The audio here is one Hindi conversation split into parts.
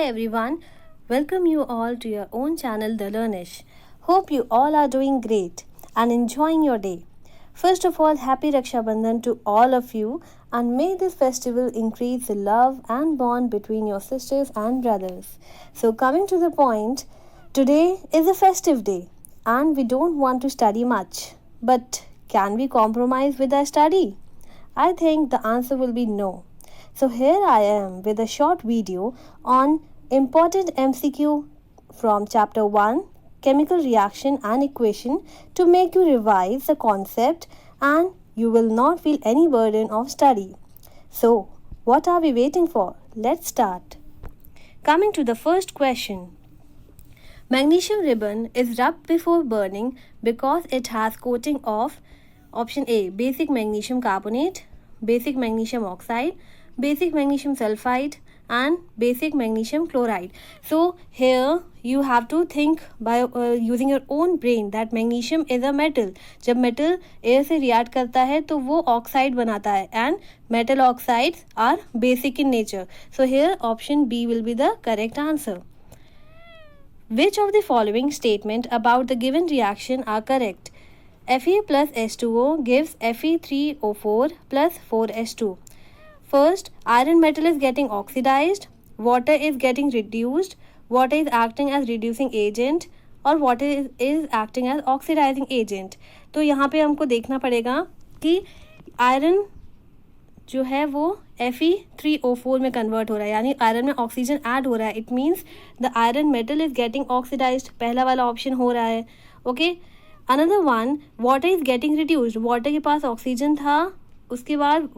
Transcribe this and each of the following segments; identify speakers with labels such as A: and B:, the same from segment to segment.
A: Hi everyone, welcome you all to your own channel The Learnish. Hope you all are doing great and enjoying your day. First of all, happy Raksha Bandhan to all of you, and may this festival increase the love and bond between your sisters and brothers. So coming to the point, today is a festive day and we don't want to study much. But can we compromise with our study? I think the answer will be no. So here I am with a short video on important MCQ from chapter 1, chemical reaction and equation, to make you revise the concept and you will not feel any burden of study. So what are we waiting for? Let's start. Coming to the first question. Magnesium ribbon is rubbed before burning because it has coating of option A, basic magnesium carbonate, basic magnesium oxide, basic magnesium sulfide and basic magnesium chloride. So here you have to think by using your own brain that magnesium is a metal. जब metal air से react करता है तो वो oxide बनाता है and metal oxides are basic in nature. So here option B will be the correct answer. Which of the following statement about the given reaction are correct? Fe plus H2O gives Fe3O4 plus 4H2. First, iron metal is getting oxidized, water is getting reduced, water is acting as reducing agent और water is acting as oxidizing agent. तो यहाँ पे हमको देखना पड़ेगा कि आयरन जो है वो Fe3O4 में कन्वर्ट हो रहा है, यानी आयरन में ऑक्सीजन ऐड हो रहा है. It means the iron metal is getting oxidized. पहला वाला ऑप्शन हो रहा है. Okay. Another one, water is getting reduced. Water के पास ऑक्सीजन था, उसके बाद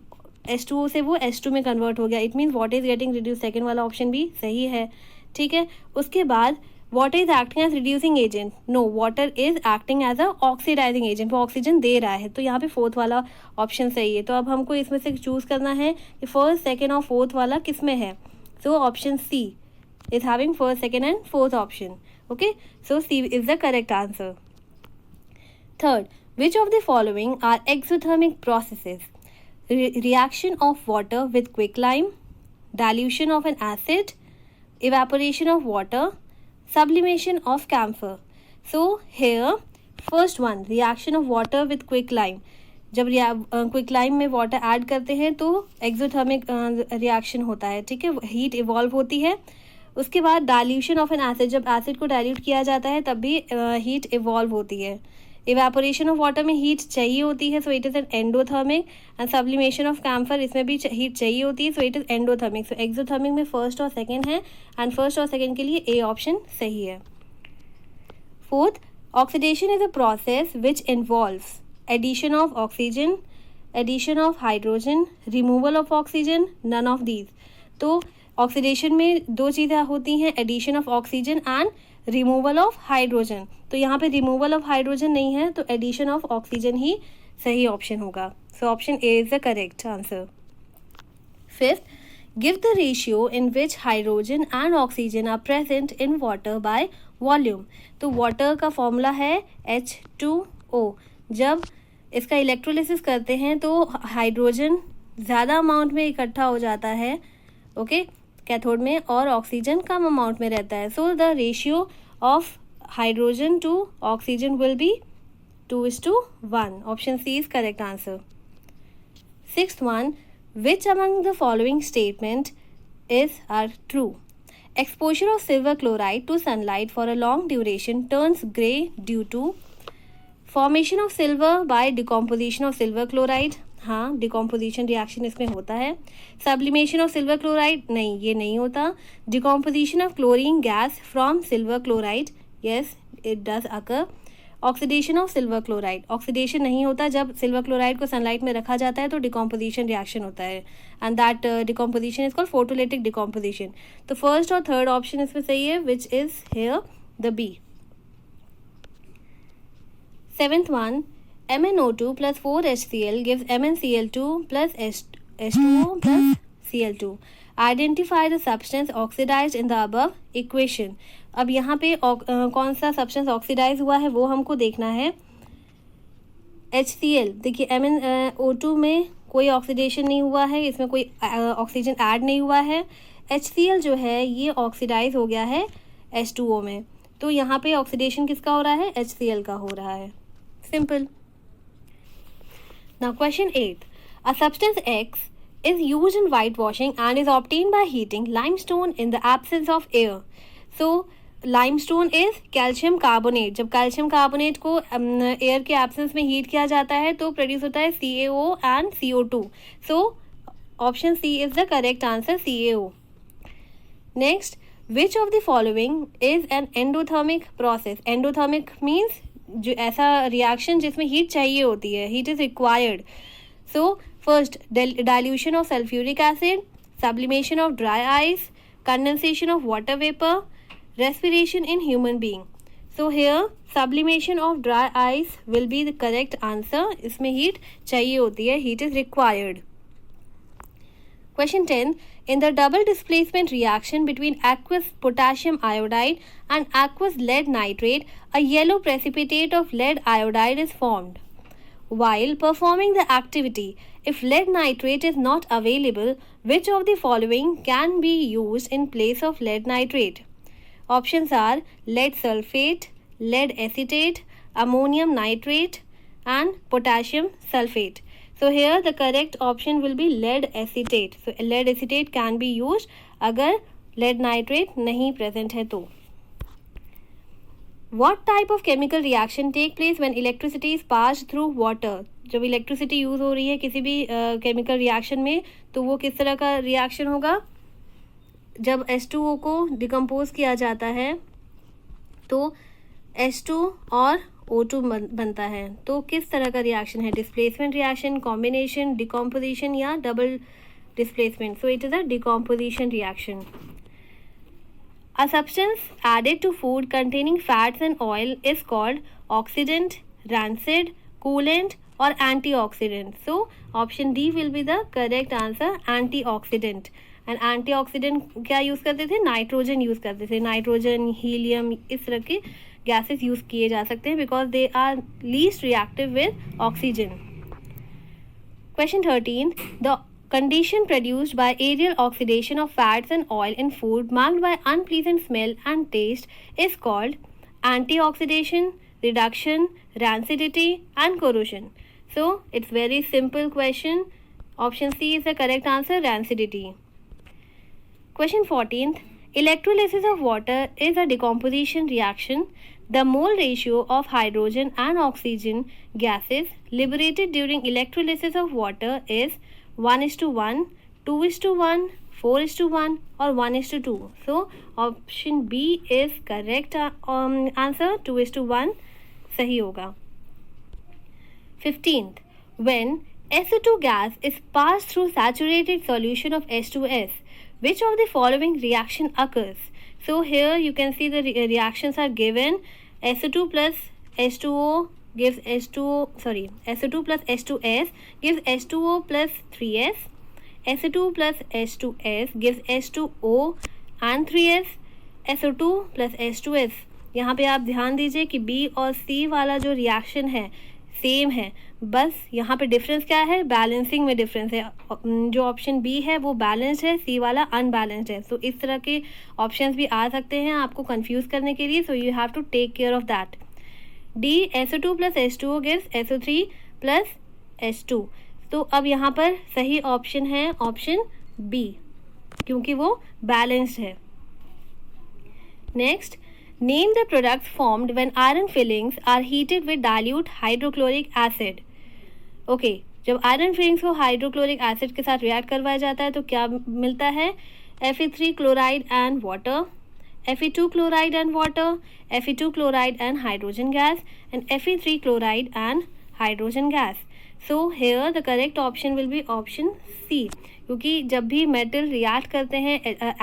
A: H2O से वो H2 में कन्वर्ट हो गया. It means water is getting reduce. Second वाला ऑप्शन भी सही है. ठीक है. उसके बाद water is acting as reducing agent. No, water is acting as a oxidizing agent. वो ऑक्सीजन दे रहा है, तो यहाँ पे फोर्थ वाला ऑप्शन सही है. तो अब हमको इसमें से चूज करना है कि फर्स्ट, सेकेंड और फोर्थ वाला किस में है. So option C is having first, second and fourth option. Okay, so C is the correct answer. Third, which of the following are exothermic processes? Reaction of water with quicklime, dilution of an acid, evaporation of water, sublimation of camphor. So here first one, reaction of water with quicklime. जब क्विकलाइम में वाटर ऐड करते हैं तो एक्सोथर्मिक रिएक्शन होता है. ठीक है, हीट इवॉल्व होती है. उसके बाद डाइल्यूशन ऑफ एन एसिड, जब एसिड को डाइल्यूट किया जाता है तब भी हीट इवॉल्व होती है. इवेपोरेशन ऑफ वाटर में हीट चाहिए होती है, so it is an endothermic. And sublimation of camphor, इसमें भी हीट चाहिए होती है, so it is endothermic. So exothermic में फर्स्ट और सेकेंड है, एंड फर्स्ट और सेकेंड के लिए ए ऑप्शन सही है. Fourth, oxidation is a process which involves addition of oxygen, addition of hydrogen, removal of oxygen, none of these. तो ऑक्सीडेशन में दो चीज़ें होती हैं, addition of oxygen and removal of hydrogen. तो यहाँ पे रिमूवल ऑफ हाइड्रोजन नहीं है, तो एडिशन ऑफ ऑक्सीजन ही सही ऑप्शन होगा. So option A is the correct answer. Fifth, give the ratio in which hydrogen and oxygen are present in water by volume. तो वाटर का फॉर्मूला है H2O. जब इसका इलेक्ट्रोलिसिस करते हैं तो हाइड्रोजन ज़्यादा अमाउंट में इकट्ठा हो जाता है, ओके, कैथोड में, और ऑक्सीजन कम अमाउंट में रहता है. So the ratio of hydrogen to oxygen will be 2:1. Option C is correct answer. Sixth one, which among the following statement is are true? Exposure of silver chloride to sunlight for a long duration turns grey due to formation of silver by decomposition of silver chloride. हाँ, डिकम्पोजिशन रिएक्शन इसमें होता है. सब्लिमेशन ऑफ सिल्वर क्लोराइड, नहीं, ये नहीं होता. Decomposition of chlorine gas from silver chloride, yes it does occur. Oxidation of silver chloride, oxidation नहीं होता. जब सिल्वर क्लोराइड को सनलाइट में रखा जाता है तो डिकम्पोजिशन रिएक्शन होता है, and that decomposition is called photolytic decomposition. तो फर्स्ट और थर्ड ऑप्शन इसमें सही है, which is here the B. Seventh one, MnO2 plus 4HCl gives MnCl2 plus H2O plus Cl2. Identify the substance oxidized in the above equation. अब यहाँ पे कौन सा सब्सटेंस ऑक्सीडाइज हुआ है वो हमको देखना है. HCl, देखिए MnO2 में कोई ऑक्सीडेशन नहीं हुआ है, इसमें कोई ऑक्सीजन ऐड नहीं हुआ है. HCl जो है ये ऑक्सीडाइज हो गया है H2O में, तो यहाँ पे ऑक्सीडेशन किसका हो रहा है? HCl का हो रहा है. Simple. Now question 8. A substance X is used in whitewashing and is obtained by heating limestone in the absence of air. So limestone is calcium carbonate. जब calcium carbonate को एयर के एब्सेंस में हीट किया जाता है तो प्रोड्यूस होता है CaO and CO2. So option C is the correct answer, CaO. Next, which of the following is an endothermic process? Endothermic means जो ऐसा रिएक्शन जिसमें हीट चाहिए होती है, heat is required. So first, dilution of sulphuric acid, sublimation of dry ice, condensation of water vapour, respiration in human being. So here sublimation of dry ice will be the correct answer. इसमें हीट चाहिए होती है, heat is required. Question 10. In the double displacement reaction between aqueous potassium iodide and aqueous lead nitrate, a yellow precipitate of lead iodide is formed. While performing the activity, if lead nitrate is not available, which of the following can be used in place of lead nitrate? Options are lead sulfate, lead acetate, ammonium nitrate, and potassium sulfate. So here the correct option will be lead acetate. So lead acetate can be used अगर lead nitrate नहीं present है तो. What type of chemical reaction take place when electricity is passed through water? जब electricity यूज हो रही है किसी भी chemical reaction में तो वो किस तरह का reaction होगा? जब H2O को डिकम्पोज किया जाता है तो H2 और O2 बनता है, तो किस तरह का रिएक्शन है? डिस्प्लेसमेंट रिएक्शन, कॉम्बिनेशन, डिकम्पोजिशन या double displacement? So it is a decomposition reaction. A substance added to food containing fats and oil is called oxidant, rancid, coolant और antioxidant. So option D will be the correct answer, antioxidant. And antioxidant क्या यूज करते थे? नाइट्रोजन यूज करते थे. नाइट्रोजन, हीलियम, इस तरह के gases यूज किए जा सकते हैं because they are least reactive with oxygen. Question 13. The condition produced by aerial oxidation of fats and oil in food marked by unpleasant smell and taste is called antioxidation, reduction, rancidity and corrosion. So it's very simple question. Option C is the correct answer, rancidity. Question 14th. Electrolysis of water is a decomposition reaction. The mole ratio of hydrogen and oxygen gases liberated during electrolysis of water is 1:1, 2:1, 4:1 or 1:2. So option B is correct answer, 2:1 सही होगा. 15th. When SO2 gas is passed through saturated solution of H2S, which of the following reaction occurs? So here you can see the reactions are given. SO2 plus H2O gives SO2 plus H2S gives H2O plus 3S. SO2 plus H2S gives H2O and 3S. SO2 plus H2S. यहाँ पे आप ध्यान दीजिए कि B और C वाला जो रिएक्शन है सेम है, बस यहाँ पे डिफरेंस क्या है? बैलेंसिंग में डिफरेंस है. जो ऑप्शन बी है वो बैलेंस्ड है, सी वाला अनबैलेंस्ड है. सो इस तरह के ऑप्शंस भी आ सकते हैं आपको कंफ्यूज करने के लिए. So you have to take care of that. D, SO2 plus H2O gives SO3 plus H2. तो अब यहाँ पर सही ऑप्शन है ऑप्शन बी, क्योंकि वो बैलेंस्ड है. Next, name the products formed when iron fillings are heated with dilute hydrochloric acid. Okay, जब आयरन फिलिंग्स को हाइड्रोक्लोरिक एसिड के साथ रिएक्ट करवाया जाता है तो क्या मिलता है? Fe3 chloride and water, Fe2 chloride and water, Fe2 chloride and hydrogen gas and Fe3 chloride and hydrogen gas. So here the correct option will be option C, क्योंकि जब भी मेटल रिएक्ट करते हैं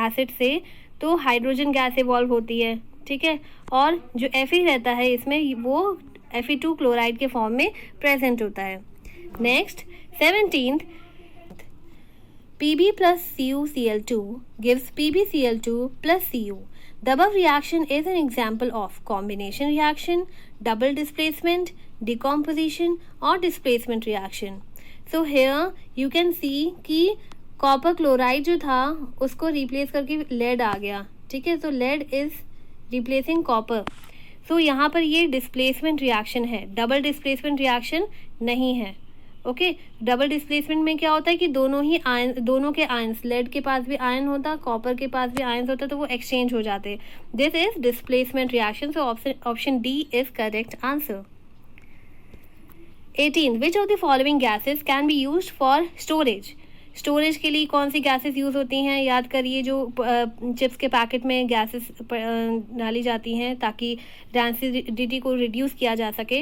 A: एसिड से तो हाइड्रोजन गैस इवॉल्व होती है, ठीक है, और जो Fe रहता है इसमें वो Fe2 क्लोराइड के फॉर्म में प्रेजेंट होता है. Next, 17th, Pb plus CuCl2 gives PbCl2 plus Cu. The above reaction is an example of combination reaction, double displacement, decomposition or displacement reaction. So here you can see कि कॉपर क्लोराइड जो था उसको रिप्लेस करके लेड आ गया, ठीक है, तो लेड इज रिप्लेसिंग कॉपर। सो यहाँ पर ये डिस्प्लेसमेंट रिएक्शन है, डबल डिस्प्लेसमेंट रिएक्शन नहीं है। ओके, डबल डिस्प्लेसमेंट में क्या होता है कि दोनों के आयंस, लेड के पास भी आयन होता, कॉपर के पास भी आयंस होता, तो वो एक्सचेंज हो जाते। This is displacement reaction, so option D is correct answer. 18. Which of the following gases can be used for storage? Storage के लिए कौन सी गैसेस यूज़ होती हैं? याद करिए, जो चिप्स के पैकेट में गैसेस डाली जाती हैं ताकि रैंसिडिटी को रिड्यूस किया जा सके।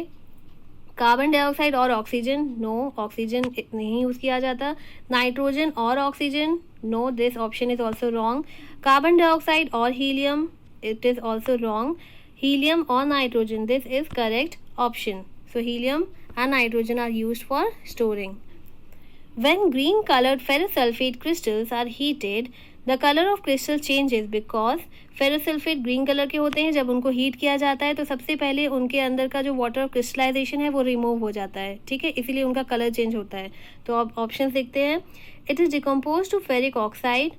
A: कार्बन डाइऑक्साइड और ऑक्सीजन, नो, ऑक्सीजन नहीं यूज़ किया जाता। नाइट्रोजन और oxygen, no, this option is also wrong. Carbon dioxide और helium, it is also wrong. Helium और nitrogen, this is correct option. So helium and nitrogen are used for storing. When green colored ferrous sulfate crystals are heated, the color of crystal changes because ferrous sulfate green color के होते हैं। जब उनको हीट किया जाता है तो सबसे पहले उनके अंदर का जो वाटर ऑफ क्रिस्टलाइजेशन है वो रिमूव हो जाता है, ठीक है, इसीलिए उनका कलर चेंज होता है। तो अब ऑप्शन देखते हैं। It is decompose to ferric oxide,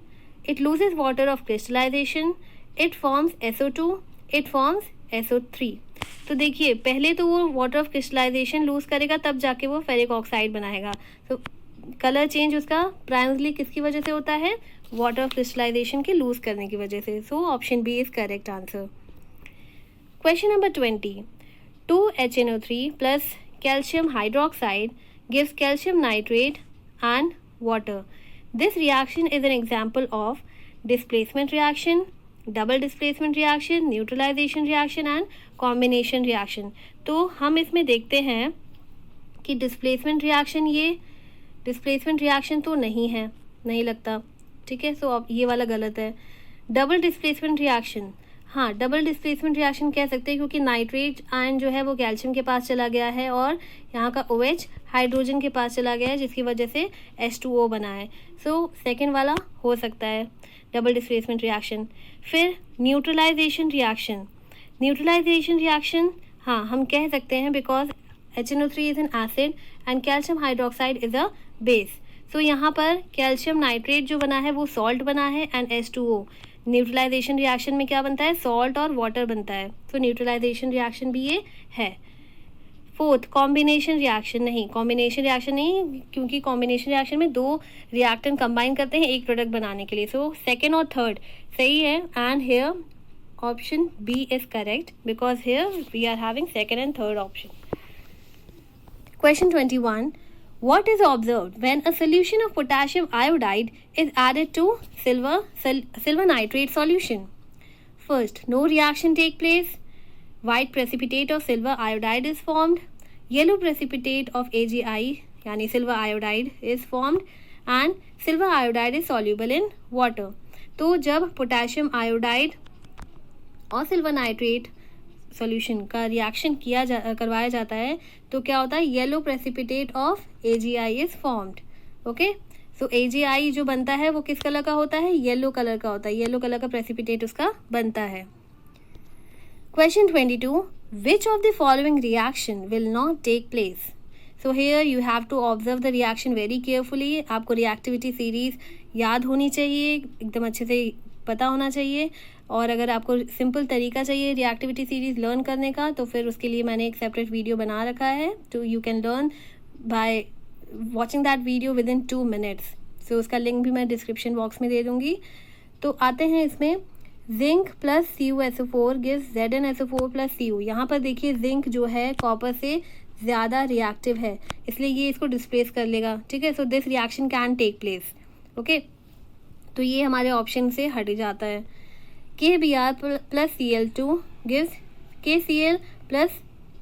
A: it loses water of crystallization, it forms SO2, it forms SO3। तो देखिए, पहले तो वो वाटर ऑफ क्रिस्टलाइजेशन लूज करेगा, तब जाके वो फेरिक ऑक्साइड बनाएगा। तो कलर चेंज उसका प्राइमरली किसकी वजह से होता है? वाटर ऑफ क्रिस्टलाइजेशन के लूज करने की वजह से। So option B is correct answer. Question number 20. 2HNO3 plus calcium hydroxide gives calcium nitrate and water. This reaction is an example of displacement reaction, double displacement reaction, neutralization reaction and combination reaction. तो हम इसमें देखते हैं कि डिस्प्लेसमेंट रिएक्शन, ये डिस्प्लेसमेंट रिएक्शन तो नहीं है, नहीं लगता, ठीक है, सो अब ये वाला गलत है। डबल डिस्प्लेसमेंट रिएक्शन, हाँ, डबल डिस्प्लेसमेंट रिएक्शन कह सकते हैं क्योंकि नाइट्रेट आयन जो है वो कैल्शियम के पास चला गया है और यहाँ का OH हाइड्रोजन के पास चला गया है, जिसकी वजह से H2O बना है। सो सेकेंड वाला हो सकता है डबल डिस्प्लेसमेंट रिएक्शन। फिर न्यूट्रलाइजेशन रिएक्शन, न्यूट्रलाइजेशन रिएक्शन, हाँ, हम कह सकते हैं because HNO3 is an acid and calcium hydroxide is a base. So यहाँ पर कैल्शियम नाइट्रेट जो बना है वो सॉल्ट बना है एंड H2O। न्यूट्रलाइजेशन रिएक्शन में क्या बनता है? सॉल्ट और वाटर बनता है। तो न्यूट्रलाइजेशन रिएक्शन भी ये है। फोर्थ, कॉम्बिनेशन रिएक्शन, नहीं, कॉम्बिनेशन रिएक्शन नहीं, क्योंकि कॉम्बिनेशन रिएक्शन में दो रिएक्टेंट कंबाइन करते हैं एक प्रोडक्ट बनाने के लिए। सो सेकेंड और थर्ड सही है and here option B is correct because here we are having second and third option. Question 21. What is observed when a solution of potassium iodide is added to silver nitrate solution? First, no reaction take place. White precipitate of silver iodide is formed. Yellow precipitate of AgI यानी silver iodide is formed and silver iodide is soluble in water. तो जब पोटेशियम आयोडाइड और सिल्वर नाइट्रेट सॉल्यूशन का रिएक्शन करवाया जाता है तो क्या होता है? Yellow precipitate of AgI is formed. Okay, so AgI जो बनता है वो किस कलर का होता है? येलो कलर का होता है, येलो कलर का प्रेसिपिटेट उसका बनता है। Question 22. Which of the following reaction will not take place? So here you have to observe the reaction very carefully. आपको रिएक्टिविटी सीरीज याद होनी चाहिए, एकदम अच्छे से पता होना चाहिए, और अगर आपको सिंपल तरीका चाहिए रिएक्टिविटी सीरीज लर्न करने का तो फिर उसके लिए मैंने एक सेपरेट वीडियो बना रखा है। तो you can learn by watching that video with in 2 minutes। सो उसका लिंक भी मैं डिस्क्रिप्शन बॉक्स में दे दूँगी। तो आते हैं इसमें, zinc plus CuSO4 gives ZnSO4 plus Cu। यहाँ पर देखिए जिंक जो है कॉपर से ज़्यादा रिएक्टिव है, इसलिए ये इसको डिस्प्लेस कर लेगा, ठीक है। So this reaction can take place. Okay, तो ये हमारे ऑप्शन से हट जाता है। KBr plus Cl2 gives KCl plus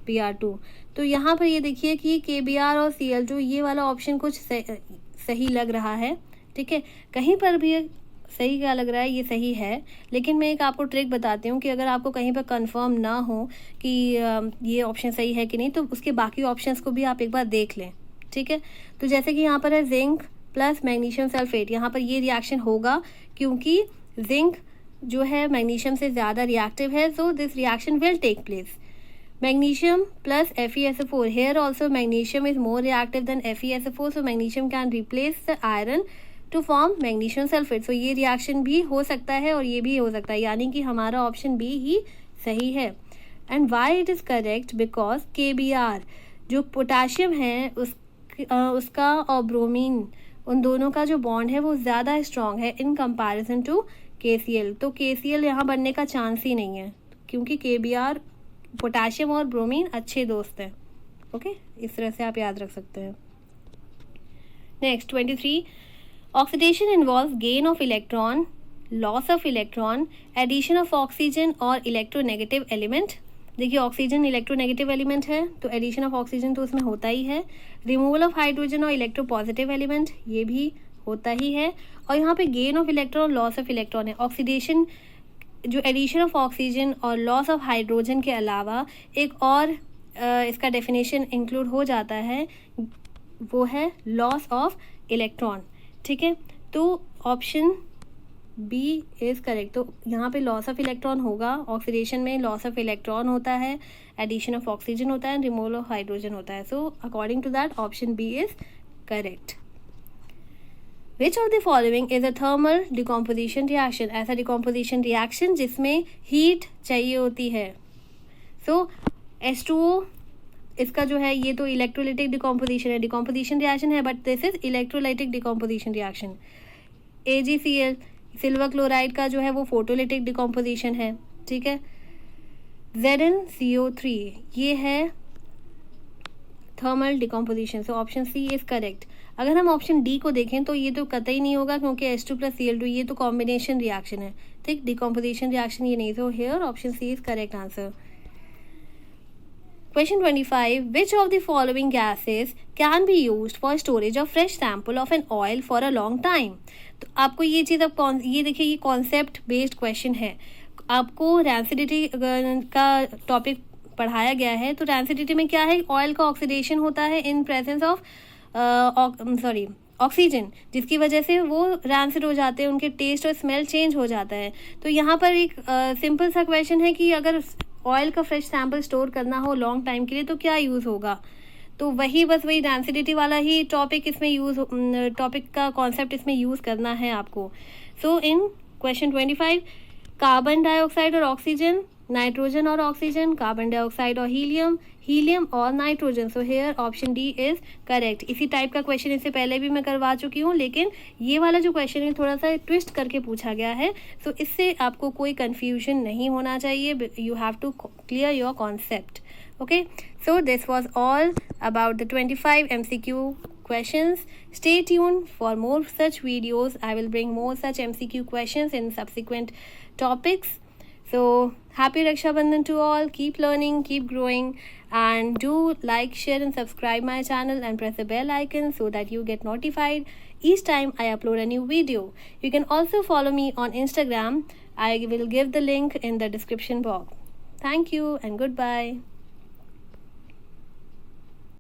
A: Br2। तो यहाँ पर ये देखिए कि KBr और Cl2 ये वाला ऑप्शन कुछ सही लग रहा है, ठीक है। कहीं पर भी सही क्या लग रहा है, ये सही है, लेकिन मैं एक आपको ट्रिक बताती हूँ कि अगर आपको कहीं पर कंफर्म ना हो कि ये ऑप्शन सही है कि नहीं, तो उसके बाकी ऑप्शंस को भी आप एक बार देख लें, ठीक है। तो जैसे कि यहाँ पर है जिंक प्लस मैग्नीशियम सल्फेट, यहाँ पर ये रिएक्शन होगा क्योंकि जिंक जो है मैग्नीशियम से ज़्यादा रिएक्टिव है, so this reaction will take place. Magnesium plus FeSO4, here also magnesium is more reactive than FeSO4, so magnesium can replace the iron to form magnesium sulphate. So ये रिएक्शन भी हो सकता है और ये भी हो सकता है, यानी कि हमारा ऑप्शन बी ही सही है। And why it is correct, because KBr जो पोटाशियम है उसका और ब्रोमीन, उन दोनों का जो बॉन्ड है वो ज़्यादा स्ट्रॉन्ग है इन कंपैरिजन टू KCl। तो KCl यहाँ बनने का चांस ही नहीं है, क्योंकि KBr, पोटाशियम और ब्रोमीन अच्छे दोस्त हैं। ओके, इस तरह से आप याद रख सकते हैं। Next 23, oxidation involve gain of electron, loss of electron, addition of oxygen और इलेक्ट्रोनेगेटिव एलिमेंट। देखिए ऑक्सीजन इलेक्ट्रोनेगेटिव एलिमेंट है, तो एडिशन ऑफ ऑक्सीजन तो उसमें होता ही है। रिमूवल ऑफ हाइड्रोजन और इलेक्ट्रोपॉजिटिव एलिमेंट, ये भी होता ही है। और यहाँ पे gain of electron, loss of electron है। ऑक्सीडेशन जो एडिशन ऑफ ऑक्सीजन और लॉस ऑफ हाइड्रोजन के अलावा एक और इसका डेफिनेशन इंक्लूड हो जाता है, वो है लॉस ऑफ इलेक्ट्रॉन। ठीक है, तो ऑप्शन बी इज़ करेक्ट। तो यहाँ पे लॉस ऑफ इलेक्ट्रॉन होगा, ऑक्सीडेशन में लॉस ऑफ इलेक्ट्रॉन होता है, एडिशन ऑफ ऑक्सीजन होता है, रिमूवल ऑफ हाइड्रोजन होता है। So according to that option B is correct. Which of the following is a thermal decomposition reaction? ऐसा decomposition reaction जिसमें heat चाहिए होती है। So H2O इसका जो है ये तो इलेक्ट्रोलाइटिक डिकम्पोजिशन है, डिकम्पोजिशन रिएक्शन है, but this is electrolytic decomposition reaction. AgCl silver chloride का जो है वो फोटोलिटिक डिकम्पोजिशन है। ठीक है, ZnCO3 ये है thermal decomposition. So option C is correct. अगर हम ऑप्शन डी को देखें तो ये तो कतई नहीं होगा, क्योंकि H2+Cl2 ये तो कॉम्बिनेशन रिएक्शन है। ठीक, डिकम्पोजिशन रिएक्शन ये नहीं। So here option C is correct answer. Question 25, which of the following gases can be used for storage of fresh sample of an oil for a long time? तो आपको ये चीज़ अब ये देखिए, ये कॉन्सेप्ट बेस्ड क्वेश्चन है। आपको रैंसिडिटी का टॉपिक पढ़ाया गया है, तो रैंसिडिटी में क्या है, ऑयल का ऑक्सीडेशन होता है इन प्रेजेंस ऑफ ऑक्सीजन, जिसकी वजह से वो रैंसिड हो जाते हैं, उनके टेस्ट और स्मेल चेंज हो जाता है। तो यहाँ पर एक सिंपल सा क्वेश्चन है कि अगर ऑयल का फ्रेश सैंपल स्टोर करना हो लॉन्ग टाइम के लिए तो क्या यूज़ होगा। तो वही बस वही रैंसिडिटी वाला ही टॉपिक इसमें टॉपिक का कॉन्सेप्ट इसमें यूज़ करना है आपको। सो इन क्वेश्चन 25, कार्बन डाइऑक्साइड और ऑक्सीजन, नाइट्रोजन और ऑक्सीजन, कार्बन डाइऑक्साइड और हीलियम, हीलियम और nitrogen. So here option D is correct. इसी टाइप का क्वेश्चन इससे पहले भी मैं करवा चुकी हूँ, लेकिन ये वाला जो क्वेश्चन है थोड़ा सा ट्विस्ट करके पूछा गया है। सो इससे आपको कोई कन्फ्यूजन नहीं होना चाहिए, you have to clear your concept. Okay, so this was all about the 25 MCQ questions. Stay tuned for more such videos. I will bring more such MCQ questions in subsequent topics. So happy Raksha Bandhan to all. Keep learning, keep growing, and do like, share and subscribe my channel and press the bell icon so that you get notified each time I upload a new video. You can also follow me on Instagram. I will give the link in the description box. Thank you and goodbye.